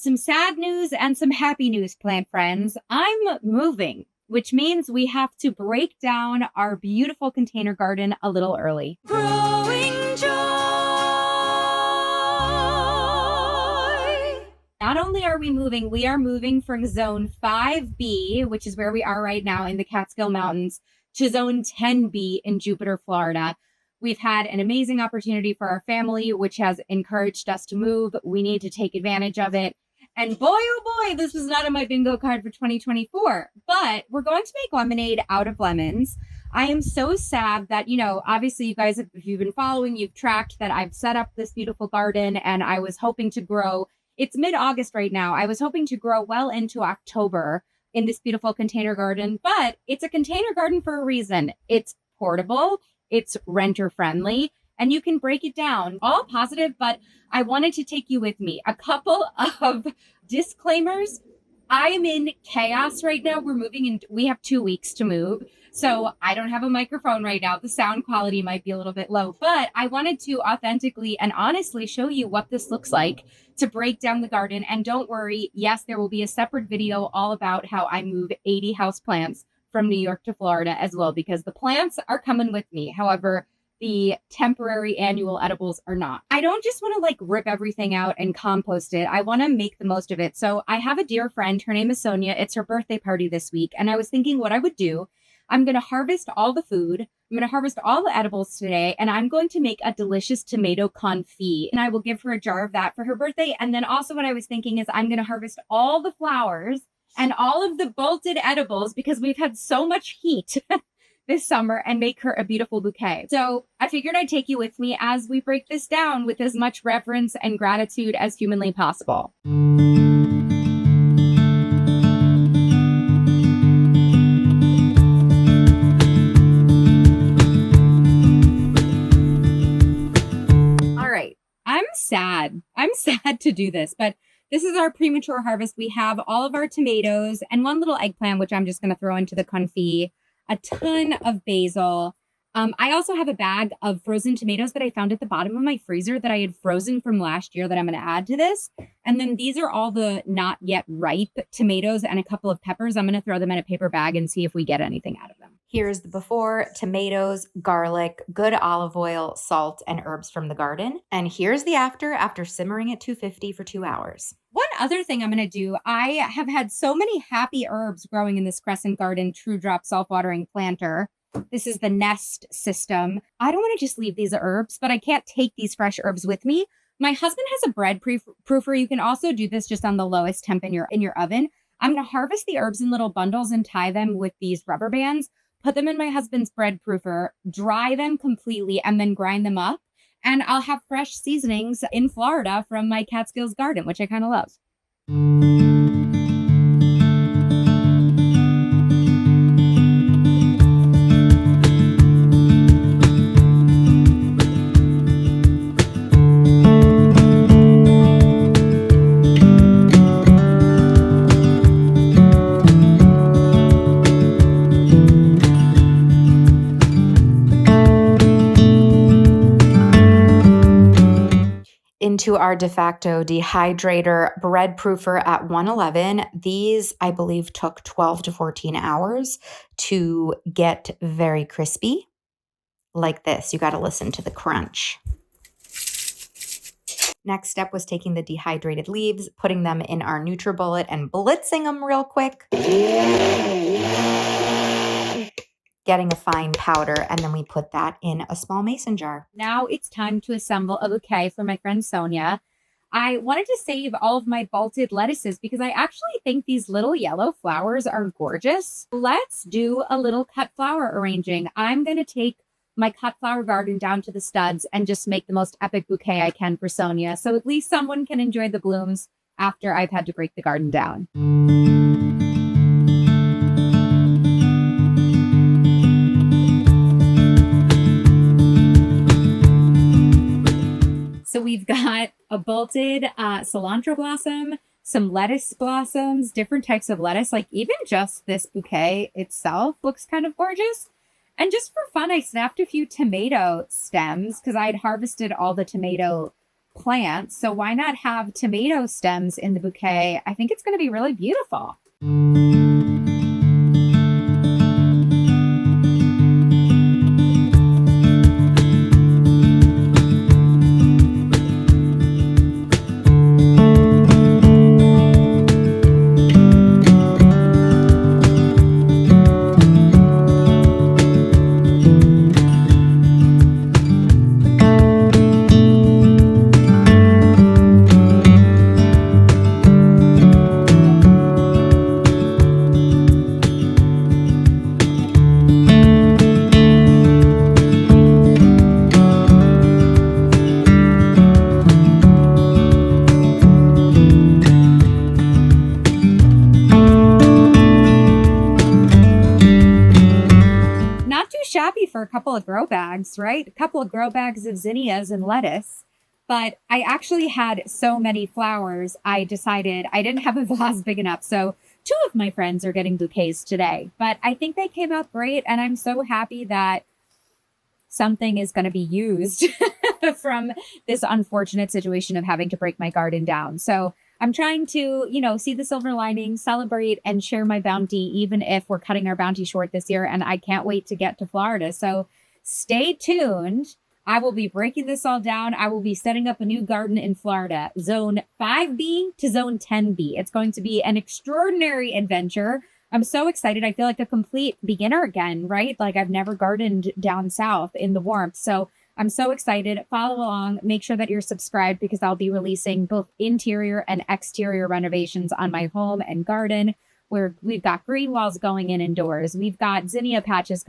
Some sad news and some happy news, plant friends. I'm moving, which means we have to break down our beautiful container garden a little early. Growing joy. Not only are we are moving from zone 5B, which is where we are right now in the Catskill Mountains, to zone 10B in Jupiter, Florida. We've had an amazing opportunity for our family, which has encouraged us to move. We need to take advantage of it. And boy, oh boy, this was not on my bingo card for 2024, but we're going to make lemonade out of lemons. I am so sad that, obviously you guys, if you've been following, you've tracked that I've set up this beautiful garden and I was hoping to grow. It's mid-August right now. I was hoping to grow well into October in this beautiful container garden, but it's a container garden for a reason. It's portable, it's renter friendly, and you can break it down. All positive, but I wanted to take you with me. A couple of disclaimers. I am in chaos right now. We're moving in. We have 2 weeks to move. So I don't have a microphone right now. The sound quality might be a little bit low, but I wanted to authentically and honestly show you what this looks like to break down the garden. And don't worry. Yes, there will be a separate video all about how I move 80 houseplants from New York to Florida as well, because the plants are coming with me. However, the temporary annual edibles are not. I don't just want to rip everything out and compost it. I want to make the most of it. So I have a dear friend. Her name is Sonia. It's her birthday party this week. And I was thinking what I would do. I'm going to harvest all the food. I'm going to harvest all the edibles today. And I'm going to make a delicious tomato confit. And I will give her a jar of that for her birthday. And then also what I was thinking is I'm going to harvest all the flowers and all of the bolted edibles because we've had so much heat this summer and make her a beautiful bouquet. So I figured I'd take you with me as we break this down with as much reverence and gratitude as humanly possible. All right, I'm sad to do this, but this is our premature harvest. We have all of our tomatoes and one little eggplant, which I'm just going to throw into the confit. A ton of basil. I also have a bag of frozen tomatoes that I found at the bottom of my freezer that I had frozen from last year that I'm going to add to this. And then these are all the not yet ripe tomatoes and a couple of peppers. I'm going to throw them in a paper bag and see if we get anything out of them. Here's the before: tomatoes, garlic, good olive oil, salt, and herbs from the garden. And here's the after simmering at 250 for 2 hours. One other thing I'm going to do, I have had so many happy herbs growing in this Crescent Garden True Drop Self-Watering Planter. This is the Nest system. I don't want to just leave these herbs, but I can't take these fresh herbs with me. My husband has a bread proofer. You can also do this just on the lowest temp in your oven. I'm going to harvest the herbs in little bundles and tie them with these rubber bands, put them in my husband's bread proofer, dry them completely, and then grind them up. And I'll have fresh seasonings in Florida from my Catskills garden, which I kind of love. Into our de facto dehydrator bread proofer at 111. These, I believe, took 12 to 14 hours to get very crispy like this. You got to listen to the crunch. Next step was taking the dehydrated leaves, putting them in our NutriBullet and blitzing them real quick. Getting a fine powder, and then we put that in a small mason jar. Now it's time to assemble a bouquet for my friend Sonia. I wanted to save all of my bolted lettuces because I actually think these little yellow flowers are gorgeous. Let's do a little cut flower arranging. I'm going to take my cut flower garden down to the studs and just make the most epic bouquet I can for Sonia, so at least someone can enjoy the blooms after I've had to break the garden down. So we've got a bolted cilantro blossom, some lettuce blossoms, different types of lettuce. Like even just this bouquet itself looks kind of gorgeous. And just for fun, I snapped a few tomato stems because I had harvested all the tomato plants. So why not have tomato stems in the bouquet? I think it's going to be really beautiful. Not too shabby for a couple of grow bags, right? A couple of grow bags of zinnias and lettuce. But I actually had so many flowers, I decided I didn't have a vase big enough. So two of my friends are getting bouquets today, but I think they came out great. And I'm so happy that something is going to be used from this unfortunate situation of having to break my garden down. So I'm trying to, see the silver lining, celebrate, and share my bounty, even if we're cutting our bounty short this year. And I can't wait to get to Florida. So stay tuned. I will be breaking this all down. I will be setting up a new garden in Florida, zone 5B to zone 10B. It's going to be an extraordinary adventure. I'm so excited. I feel like a complete beginner again, right? Like I've never gardened down south in the warmth. So I'm so excited. Follow along. Make sure that you're subscribed because I'll be releasing both interior and exterior renovations on my home and garden, where we've got green walls going in indoors. We've got zinnia patches